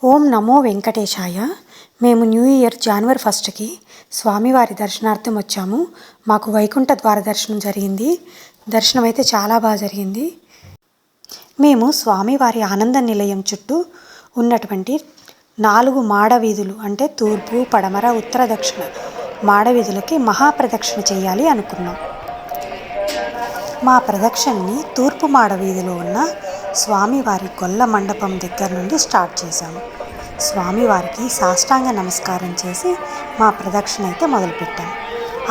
ఓం నమో వెంకటేశాయ. మేము new year జనవరి 1కి స్వామివారి దర్శనార్థం వచ్చాము. మాకు వైకుంఠ ద్వార దర్శనం జరిగింది. దర్శనం అయితే చాలా బాగా జరిగింది. మేము స్వామివారి ఆనంద నిలయం చుట్టూ ఉన్నటువంటి 4 మాడ వీధులు అంటే తూర్పు, పడమర, ఉత్తర, దక్షిణ మాడ వీధులకి మహాప్రదక్షిణ చేయాలి అనుకున్నాం. మా ప్రదక్షిణని తూర్పు మాడ వీధిలో ఉన్న స్వామివారి గొల్ల మండపం దగ్గర నుండి స్టార్ట్ చేశాము. స్వామివారికి సాష్టాంగ నమస్కారం చేసి మా ప్రదక్షిణ అయితే మొదలుపెట్టాము.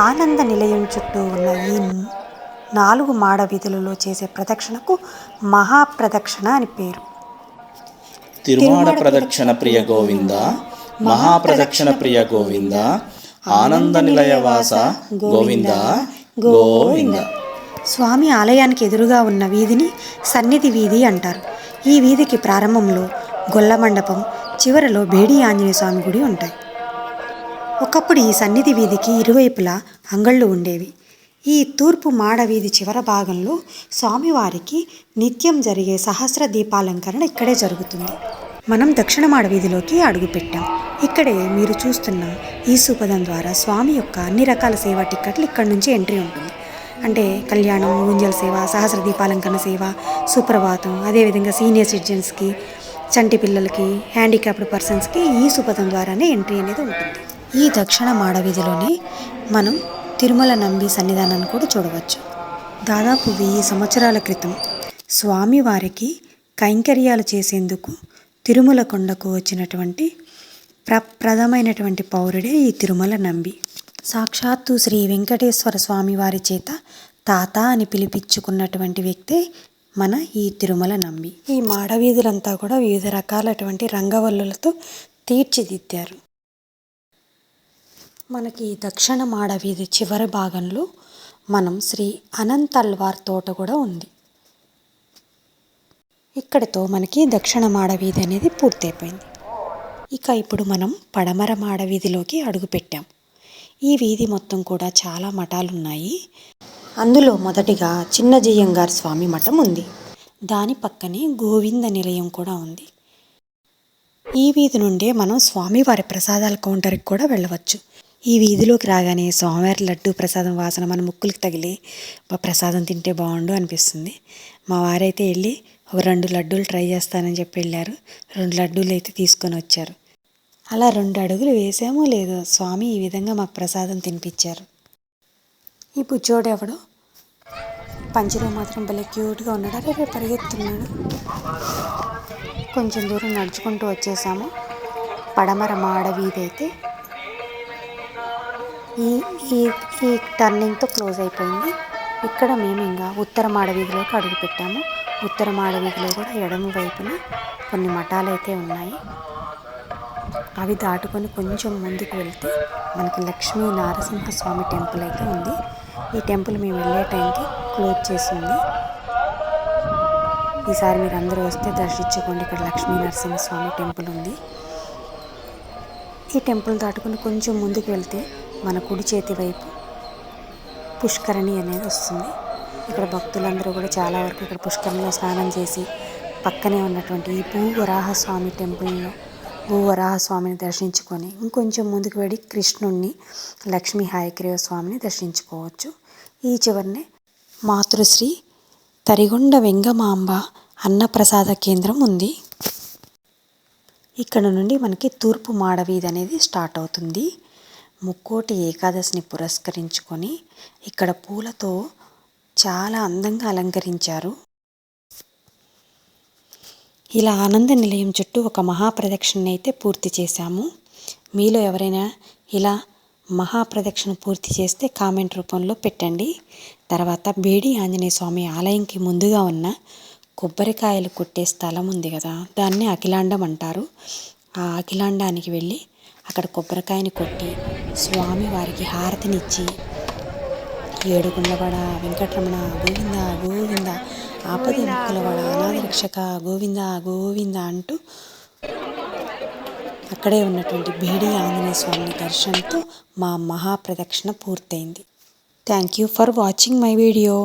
ఆనంద నిలయం చుట్టూ ఉన్న ఈ 4 మాడ వీధులలో చేసే ప్రదక్షిణకు మహాప్రదక్షిణ అని పేరు. తిరుమాడ ప్రదక్షిణ ప్రియ గోవింద, మహాప్రదక్షిణ ప్రియ గోవింద, ఆనంద నిలయవాస గోవింద గోవింద. స్వామి ఆలయానికి ఎదురుగా ఉన్న వీధిని సన్నిధి వీధి అంటారు. ఈ వీధికి ప్రారంభంలో గొల్ల మండపం, చివరలో బేడి ఆంజనేయ స్వామి గుడి ఉంటాయి. ఒకప్పుడు ఈ సన్నిధి వీధికి ఇరువైపులా అంగళ్ళు ఉండేవి. ఈ తూర్పు మాడ వీధి చివర భాగంలో స్వామివారికి నిత్యం జరిగే సహస్ర దీపాలంకరణ ఇక్కడే జరుగుతుంది. మనం దక్షిణ మాడ వీధిలోకి అడుగుపెట్టాం. ఇక్కడే మీరు చూస్తున్న ఈ సుపదం ద్వారా స్వామి యొక్క అన్ని రకాల సేవా టిక్కెట్లు ఇక్కడ నుంచి ఎంట్రీ ఉంటుంది. అంటే కళ్యాణం, ఊంజల్ సేవ, సహస్ర దీపాలంకరణ సేవ, సుప్రభాతం, అదేవిధంగా సీనియర్ సిటిజన్స్కి, చంటి పిల్లలకి, హ్యాండిక్యాప్డ్ పర్సన్స్కి ఈ సుపథం ద్వారానే ఎంట్రీ అనేది ఉంటుంది. ఈ దక్షిణ మాడ వీధిలోనే మనం తిరుమల నంబి సన్నిధానాన్ని కూడా చూడవచ్చు. దాదాపు 1000 సంవత్సరాల క్రితం స్వామివారికి కైంకర్యాలు చేసేందుకు తిరుమల కొండకు వచ్చినటువంటి ప్రప్రథమైనటువంటి పౌరుడే ఈ తిరుమల నంబి. సాక్షాత్తు శ్రీ వెంకటేశ్వర స్వామి వారి చేత తాత అని పిలిపించుకున్నటువంటి వ్యక్తే మన ఈ తిరుమల నంబి. ఈ మాడవీధులంతా కూడా వివిధ రకాలటువంటి రంగవల్లులతో తీర్చిదిద్దారు. మనకి దక్షిణ మాడవీధి చివరి భాగంలో మనం శ్రీ అనంతల్వార్ తోట కూడా ఉంది. ఇక్కడితో మనకి దక్షిణ మాడవీధి అనేది పూర్తయిపోయింది. ఇక ఇప్పుడు మనం పడమర మాడవీధిలోకి అడుగుపెట్టాం. ఈ వీధి మొత్తం కూడా చాలా మఠాలున్నాయి. అందులో మొదటిగా చిన్న జయ్యంగార్ స్వామి మఠం ఉంది. దాని పక్కనే గోవింద నిలయం కూడా ఉంది. ఈ వీధి నుండే మనం స్వామివారి ప్రసాదాల కౌంటర్కి కూడా వెళ్ళవచ్చు. ఈ వీధిలోకి రాగానే స్వామివారి లడ్డు ప్రసాదం వాసన మన ముక్కులకి తగిలి ప్రసాదం తింటే బాగుండు అనిపిస్తుంది. మా వారైతే వెళ్ళి ఒక 2 లడ్డూలు ట్రై చేస్తానని చెప్పి వెళ్ళారు. 2 లడ్డూలు అయితే తీసుకొని వచ్చారు. అలా 2 అడుగులు వేసామో లేదో స్వామి ఈ విధంగా మాకు ప్రసాదం తినిపించారు. ఈ బుజ్జోడు ఎవడో పంచిలో మాత్రం భలే క్యూట్గా ఉన్నాడు. అరే పరిగెత్తున్నాడు. కొంచెం దూరం నడుచుకుంటూ వచ్చేసాము. పడమర మాడ వీధి అయితే ఈ టర్నింగ్తో క్లోజ్ అయిపోయింది. ఇక్కడ మేము ఇంకా ఉత్తర మాడ వీధిలోకి అడుగుపెట్టాము. ఉత్తర మాడ వీధిలో కూడా ఎడమ వైపున కొన్ని మఠాలు అయితే ఉన్నాయి. అవి దాటుకొని కొంచెం ముందుకు వెళ్తే మనకి లక్ష్మీ నారసింహస్వామి టెంపుల్ అయితే ఉంది. ఈ టెంపుల్ మేము వెళ్ళే టైంకి క్లోజ్ చేసింది. ఈసారి మీరు అందరూ వస్తే దర్శించుకోండి. ఇక్కడ లక్ష్మీ నరసింహస్వామి టెంపుల్ ఉంది. ఈ టెంపుల్ దాటుకొని కొంచెం ముందుకు వెళ్తే మన కుడి చేతి వైపు పుష్కరిణి అనేది వస్తుంది. ఇక్కడ భక్తులందరూ కూడా చాలా వరకు ఇక్కడ పుష్కరిణిలో స్నానం చేసి పక్కనే ఉన్నటువంటి ఈ భూవరాహస్వామి టెంపుల్లో భూవరాహస్వామిని దర్శించుకొని ఇంకొంచెం ముందుకు వెళ్ళి కృష్ణుణ్ణి, లక్ష్మీ హయగ్రీవ స్వామిని దర్శించుకోవచ్చు. ఈ చివరినే మాతృశ్రీ తరిగొండ వెంగమాంబ అన్నప్రసాద కేంద్రం ఉంది. ఇక్కడ నుండి మనకి తూర్పు మాడవీధి అనేది స్టార్ట్ అవుతుంది. ముక్కోటి ఏకాదశిని పురస్కరించుకొని ఇక్కడ పూలతో చాలా అందంగా అలంకరించారు. ఇలా ఆనంద నిలయం చుట్టూ ఒక మహాప్రదక్షిణ అయితే పూర్తి చేశాము. మీలో ఎవరైనా ఇలా మహాప్రదక్షిణ పూర్తి చేస్తే కామెంట్ రూపంలో పెట్టండి. తర్వాత బేడి ఆంజనేయ స్వామి ఆలయంకి ముందుగా ఉన్న కొబ్బరికాయలు కొట్టే స్థలం ఉంది కదా, దాన్ని అఖిలాండం అంటారు. ఆ అఖిలాండానికి వెళ్ళి అక్కడ కొబ్బరికాయని కొట్టి స్వామివారికి హారతినిచ్చి ఏడుగుండవాడ వెంకటరమణ గోవింద గోవింద, ఆపది ముక్కులవాడ అనాథ రక్షక గోవింద గోవింద అంటూ అక్కడే ఉన్నటువంటి బేడి ఆంజనేయ స్వామి దర్శనంతో మా మహాప్రదక్షిణ పూర్తయింది. Thank you for watching my video.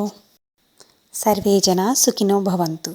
Survey జనా సుఖినో భవంతు.